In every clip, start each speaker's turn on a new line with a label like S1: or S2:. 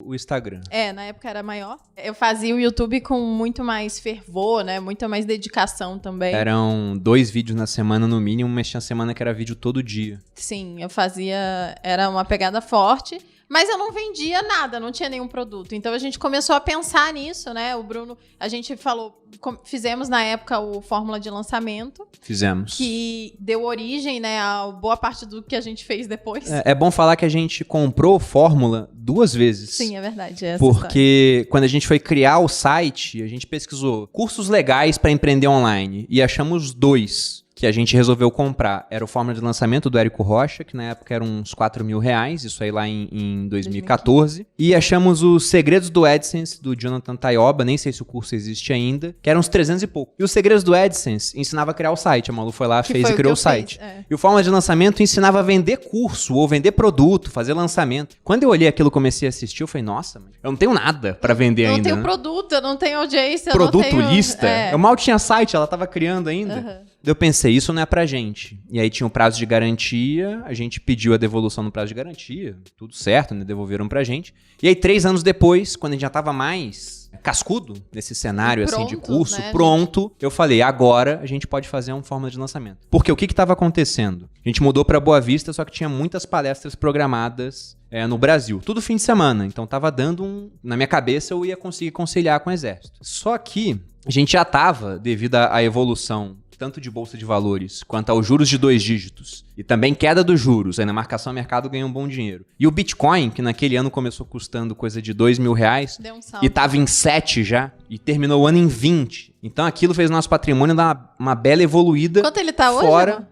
S1: o Instagram.
S2: Na época era maior. Eu fazia o YouTube com muito mais fervor, né? Muita mais dedicação também.
S1: Eram 2 vídeos na semana no mínimo, mas tinha semana que era vídeo todo dia.
S2: Sim, eu fazia... Era uma pegada forte, mas eu não vendia nada, não tinha nenhum produto. Então a gente começou a pensar nisso, né? O Bruno, a gente falou... Fizemos na época o Fórmula de Lançamento.
S1: Fizemos.
S2: Que deu origem, né, a boa parte do que a gente fez depois.
S1: É bom falar que a gente comprou Fórmula 2 vezes.
S2: Sim, é verdade.
S1: Porque quando a gente foi criar o site, a gente pesquisou cursos legais para empreender online e achamos 2 que a gente resolveu comprar. Era o Fórmula de Lançamento do Érico Rocha, que na época era uns R$4.000, isso aí lá em 2014. E achamos os Segredos do AdSense, do Jonathan Tayoba, nem sei se o curso existe ainda, que eram uns 300 e pouco. E os Segredos do AdSense ensinava a criar o site. A Malu foi lá, fez e criou o site. E o Fórmula de Lançamento ensinava a vender curso ou vender produto, fazer lançamento. Quando eu olhei aquilo e comecei a assistir, eu falei, nossa, eu não tenho nada pra vender ainda.
S2: Eu não tenho produto, eu não tenho audiência,
S1: produto,
S2: eu não tenho...
S1: lista. Eu mal tinha site, ela tava criando ainda. Eu pensei, isso não é pra gente. E aí tinha um prazo de garantia, a gente pediu a devolução no prazo de garantia, tudo certo, né? Devolveram pra gente. E aí 3 anos depois, quando a gente já tava mais cascudo nesse cenário assim de curso, né, pronto, eu falei, agora a gente pode fazer uma forma de lançamento. Porque o que estava acontecendo? A gente mudou pra Boa Vista, só que tinha muitas palestras programadas no Brasil. Tudo fim de semana, então tava dando na minha cabeça eu ia conseguir conciliar com o exército. Só que a gente já tava, devido à evolução tanto de bolsa de valores, quanto aos juros de 2 dígitos, e também queda dos juros, aí na marcação a mercado ganha um bom dinheiro. E o Bitcoin, que naquele ano começou custando coisa de R$2.000, e tava em 7 já, e terminou o ano em 20. Então aquilo fez nosso patrimônio dar uma bela evoluída.
S2: Quanto ele tá hoje?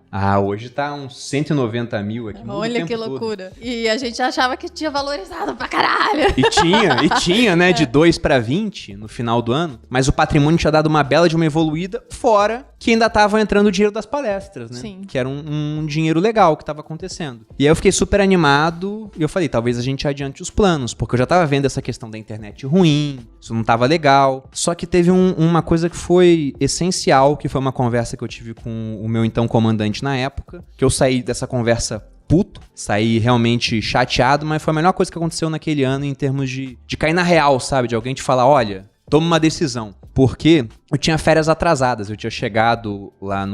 S1: Hoje tá uns 190 mil aqui.
S2: Olha que loucura. Todo. E a gente achava que tinha valorizado pra caralho.
S1: E tinha, né, de 2 para 20 no final do ano. Mas o patrimônio tinha dado uma bela de uma evoluída, fora que ainda tava entrando o dinheiro das palestras, né?
S2: Sim.
S1: Que era um dinheiro legal que tava acontecendo. E aí eu fiquei super animado e eu falei, talvez a gente adiante os planos, porque eu já tava vendo essa questão da internet ruim, isso não tava legal. Só que teve uma coisa que foi essencial, que foi uma conversa que eu tive com o meu então comandante na época, que eu saí dessa conversa puto, saí realmente chateado, mas foi a melhor coisa que aconteceu naquele ano em termos de cair na real, sabe? De alguém te falar, olha, toma uma decisão. Porque eu tinha férias atrasadas, eu tinha chegado lá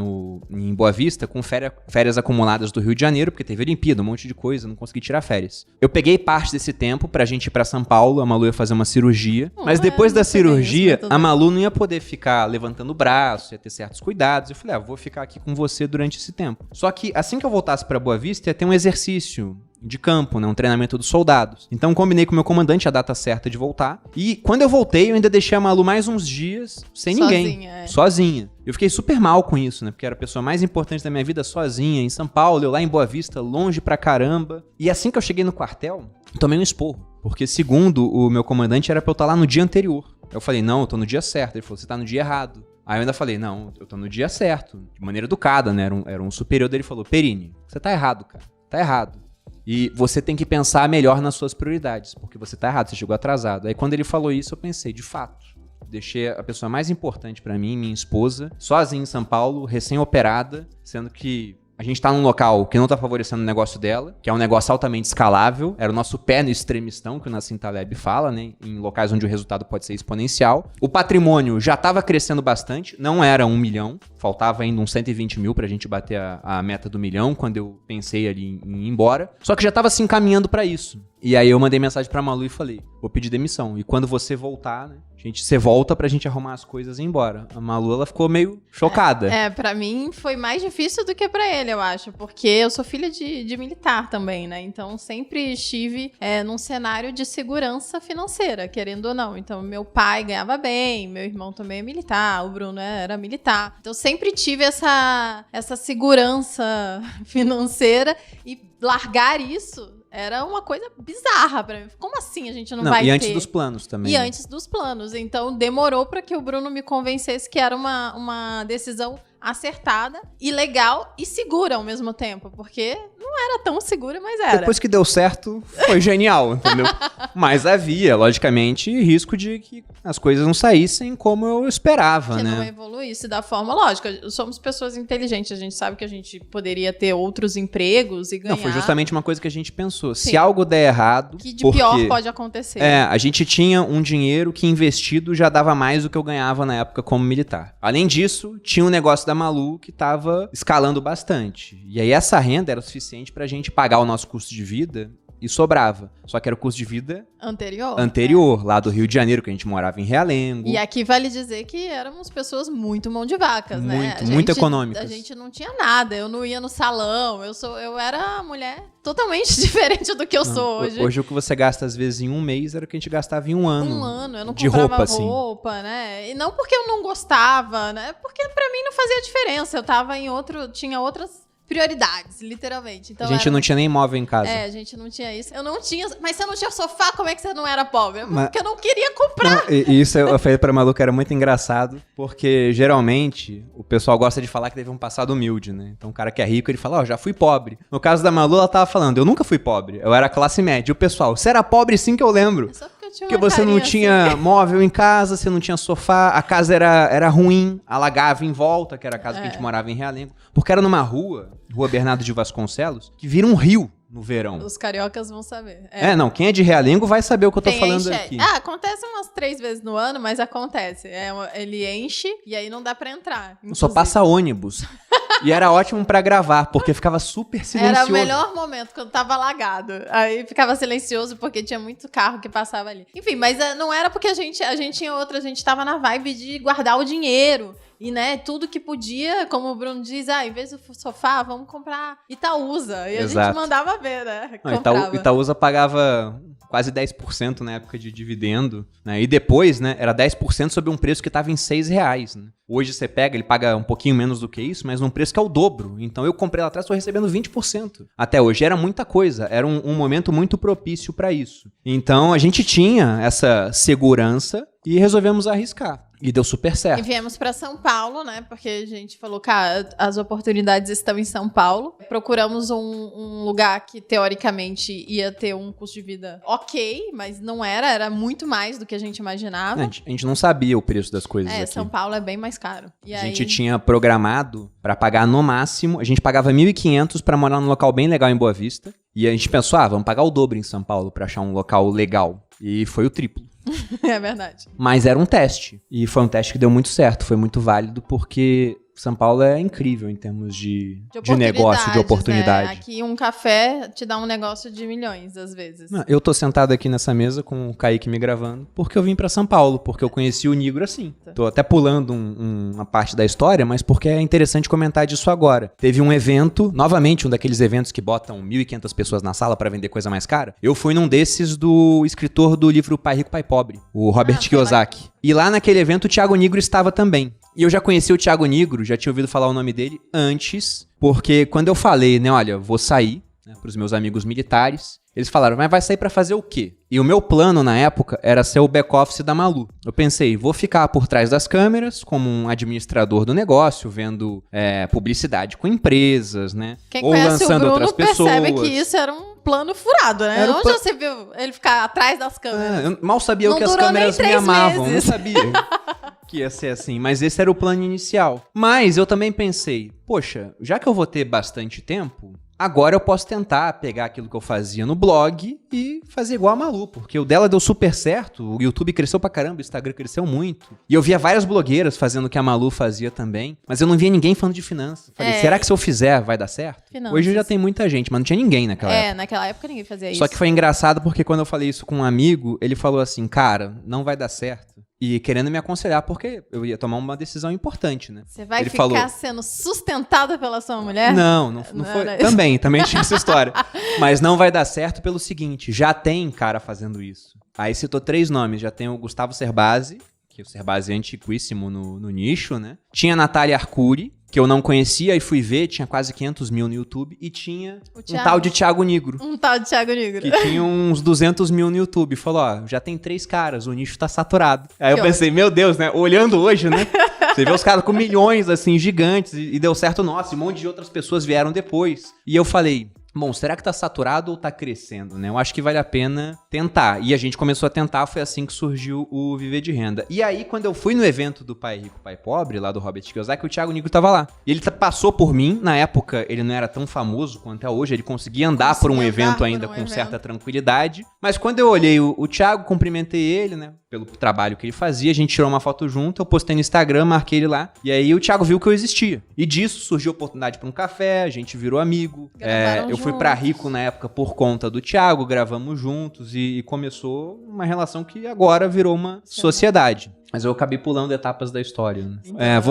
S1: em Boa Vista com férias acumuladas do Rio de Janeiro, porque teve Olimpíada, um monte de coisa, não consegui tirar férias. Eu peguei parte desse tempo pra gente ir pra São Paulo, a Malu ia fazer uma cirurgia, mas depois da cirurgia, a Malu não ia poder ficar levantando o braço, ia ter certos cuidados. Eu falei, vou ficar aqui com você durante esse tempo. Só que assim que eu voltasse pra Boa Vista, ia ter um exercício de campo, né? Um treinamento dos soldados. Então combinei com o meu comandante a data certa de voltar. E quando eu voltei, eu ainda deixei a Malu mais uns dias sem ninguém. Sozinha. Eu fiquei super mal com isso, né? Porque era a pessoa mais importante da minha vida sozinha, em São Paulo, eu lá em Boa Vista, longe pra caramba. E assim que eu cheguei no quartel, tomei um esporro. Porque segundo o meu comandante, era pra eu estar lá no dia anterior. Eu falei, não, eu tô no dia certo. Ele falou, você tá no dia errado. Aí eu ainda falei, não, eu tô no dia certo. De maneira educada, né? Era um superior dele, falou, Perini, você tá errado, cara. Tá errado. E você tem que pensar melhor nas suas prioridades, porque você tá errado, você chegou atrasado. Aí quando ele falou isso, eu pensei, de fato, deixei a pessoa mais importante pra mim, minha esposa, sozinha em São Paulo, recém-operada, sendo que a gente tá num local que não tá favorecendo o negócio dela, que é um negócio altamente escalável, era o nosso pé no extremistão, que o Nassim Taleb fala, né? Em locais onde o resultado pode ser exponencial. O patrimônio já tava crescendo bastante, não era 1 milhão, faltava ainda uns 120 mil pra gente bater a meta do 1 milhão, quando eu pensei ali em ir embora. Só que já tava se encaminhando pra isso. E aí eu mandei mensagem pra Malu e falei, vou pedir demissão. E quando você voltar, né? Você volta pra gente arrumar as coisas e ir embora. A Malu, ela ficou meio chocada.
S2: Pra mim foi mais difícil do que pra ele, eu acho. Porque eu sou filha de militar também, né? Então sempre estive num cenário de segurança financeira, querendo ou não. Então meu pai ganhava bem, meu irmão também é militar, o Bruno era militar. Então sempre tive essa segurança financeira e largar isso era uma coisa bizarra pra mim. Como assim a gente não vai ter?
S1: E antes dos planos também.
S2: E antes dos planos. Então, demorou pra que o Bruno me convencesse que era uma decisão acertada e legal e segura ao mesmo tempo, porque não era tão segura, mas era.
S1: Depois que deu certo, foi genial, entendeu? Mas havia, logicamente, risco de que as coisas não saíssem como eu esperava,
S2: que
S1: né?
S2: não evoluísse da forma lógica. Somos pessoas inteligentes, a gente sabe que a gente poderia ter outros empregos e ganhar.
S1: Não, foi justamente uma coisa que a gente pensou.
S2: Sim.
S1: Se algo der errado...
S2: Que de pior pode acontecer.
S1: A gente tinha um dinheiro que investido já dava mais do que eu ganhava na época como militar. Além disso, tinha um negócio da Malu que tava escalando bastante. E aí essa renda era o suficiente pra gente pagar o nosso custo de vida e sobrava. Só que era o custo de vida anterior, lá do Rio de Janeiro, que a gente morava em Realengo.
S2: E aqui vale dizer que éramos pessoas muito mão de vacas, né?
S1: Muito econômicas.
S2: A gente não tinha nada, eu não ia no salão, eu era uma mulher totalmente diferente do que eu sou hoje.
S1: Hoje o que você gasta às vezes em um mês era o que a gente gastava em um ano.
S2: Eu não
S1: de
S2: comprava
S1: roupa,
S2: né? E não porque eu não gostava, né? Porque pra mim não fazia diferença, eu tava tinha outras prioridades, literalmente. Então,
S1: a gente não tinha nem móvel em casa.
S2: A gente não tinha isso. Eu não tinha... Mas você não tinha sofá, como é que você não era pobre? Porque eu não queria comprar.
S1: Não, isso eu falei pra Malu que era muito engraçado, porque geralmente o pessoal gosta de falar que teve um passado humilde, né? Então o cara que é rico, ele fala, já fui pobre. No caso da Malu, ela tava falando, eu nunca fui pobre, eu era classe média. E o pessoal, você era pobre sim que eu lembro.
S2: Só porque eu tinha
S1: porque você não tinha móvel em casa, você não tinha sofá, a casa era ruim, alagava em volta, que era a casa que a gente morava em Realengo. Porque era numa Rua Bernardo de Vasconcelos, que vira um rio no verão.
S2: Os cariocas vão saber.
S1: Não, quem é de Realengo vai saber o que eu tô falando aqui.
S2: Acontece umas 3 vezes no ano, mas acontece. Ele enche e aí não dá pra entrar.
S1: Só passa ônibus. E era ótimo pra gravar, porque ficava super silencioso.
S2: Era o melhor momento, quando tava alagado. Aí ficava silencioso, porque tinha muito carro que passava ali. Enfim, mas não era porque a gente tinha outra, a gente tava na vibe de guardar o dinheiro. E, né, tudo que podia, como o Bruno diz, em vez do sofá, vamos comprar Itaúsa. E a gente mandava ver, né?
S1: Itaúsa pagava quase 10% na época de dividendo, né? E depois, né, era 10% sobre um preço que estava em R$6, né? Hoje você pega, ele paga um pouquinho menos do que isso, mas num preço que é o dobro. Então eu comprei lá atrás, estou recebendo 20%. Até hoje era muita coisa, era um momento muito propício para isso. Então a gente tinha essa segurança e resolvemos arriscar. E deu super certo.
S2: E viemos para São Paulo, né? Porque a gente falou, cara, as oportunidades estão em São Paulo. Procuramos um lugar que, teoricamente, ia ter um custo de vida ok, mas não era muito mais do que a gente imaginava.
S1: A gente não sabia o preço das coisas aqui.
S2: São Paulo é bem mais caro. E
S1: a gente tinha programado para pagar no máximo, a gente pagava 1.500 para morar num local bem legal em Boa Vista. E a gente pensou, vamos pagar o dobro em São Paulo para achar um local legal. E foi o triplo.
S2: É verdade.
S1: Mas era um teste. E foi um teste que deu muito certo. Foi muito válido porque São Paulo é incrível em termos de negócio, de oportunidade.
S2: Aqui um café te dá um negócio de milhões, às vezes.
S1: Não, eu tô sentado aqui nessa mesa com o Kaique me gravando porque eu vim pra São Paulo, porque eu conheci o Nigro assim. Tô até pulando uma parte da história, mas porque é interessante comentar disso agora. Teve um evento, novamente um daqueles eventos que botam 1.500 pessoas na sala pra vender coisa mais cara. Eu fui num desses do escritor do livro Pai Rico, Pai Pobre, o Robert Kiyosaki. E lá naquele evento o Thiago Nigro estava também. E eu já conheci o Thiago Nigro, já tinha ouvido falar o nome dele antes, porque quando eu falei, né, olha, vou sair, né, pros meus amigos militares, eles falaram, mas vai sair pra fazer o quê? E o meu plano na época era ser o back-office da Malu. Eu pensei, vou ficar por trás das câmeras, como um administrador do negócio, vendo publicidade com empresas, né?
S2: Quem
S1: ou lançando outras pessoas.
S2: Percebe que isso era um plano furado, né? Onde você viu ele ficar atrás das câmeras?
S1: Eu mal sabia o que as câmeras me amavam, não sabia que ia ser assim, mas esse era o plano inicial. Mas eu também pensei, poxa, já que eu vou ter bastante tempo, agora eu posso tentar pegar aquilo que eu fazia no blog e fazer igual a Malu, porque o dela deu super certo, o YouTube cresceu pra caramba, o Instagram cresceu muito. E eu via várias blogueiras fazendo o que a Malu fazia também, mas eu não via ninguém falando de finanças. Falei, será que se eu fizer vai dar certo?
S2: Finanças.
S1: Hoje já tem muita gente, mas não tinha ninguém naquela época.
S2: Naquela época ninguém fazia isso.
S1: Só que foi engraçado porque quando eu falei isso com um amigo, ele falou assim, cara, não vai dar certo. E querendo me aconselhar, porque eu ia tomar uma decisão importante, né?
S2: Você vai ficar sendo sustentada pela sua mulher?
S1: Não foi. Também tinha essa história. Mas não vai dar certo pelo seguinte, já tem cara fazendo isso. Aí citou 3 nomes, já tem o Gustavo Cerbasi, que o Cerbasi é antiquíssimo no nicho, né? Tinha a Natália Arcuri, que eu não conhecia e fui ver, tinha quase 500 mil no YouTube, e tinha um tal de Thiago Nigro.
S2: Um tal de Thiago Nigro.
S1: Que tinha uns 200 mil no YouTube. Falou, já tem 3 caras, o nicho tá saturado. Aí eu pensei, meu Deus, né? Olhando hoje, né? Você vê os caras com milhões, assim, gigantes, e deu certo, nossa, e um monte de outras pessoas vieram depois. E eu falei... Bom, será que tá saturado ou tá crescendo, né? Eu acho que vale a pena tentar. E a gente começou a tentar, foi assim que surgiu o Viver de Renda. E aí, quando eu fui no evento do Pai Rico, Pai Pobre, lá do Robert Kiyosaki, o Thiago Nigro tava lá. E ele passou por mim, na época ele não era tão famoso quanto é hoje, ele conseguia andar por um evento ainda com certa tranquilidade. Mas quando eu olhei o Thiago, cumprimentei ele, né? Pelo trabalho que ele fazia, a gente tirou uma foto junto, eu postei no Instagram, marquei ele lá. E aí o Thiago viu que eu existia. E disso surgiu a oportunidade para um café, a gente virou amigo. Eu fui pra Rico na época por conta do Thiago, gravamos juntos e começou uma relação que agora virou uma sociedade. Mas eu acabei pulando etapas da história, né? Vou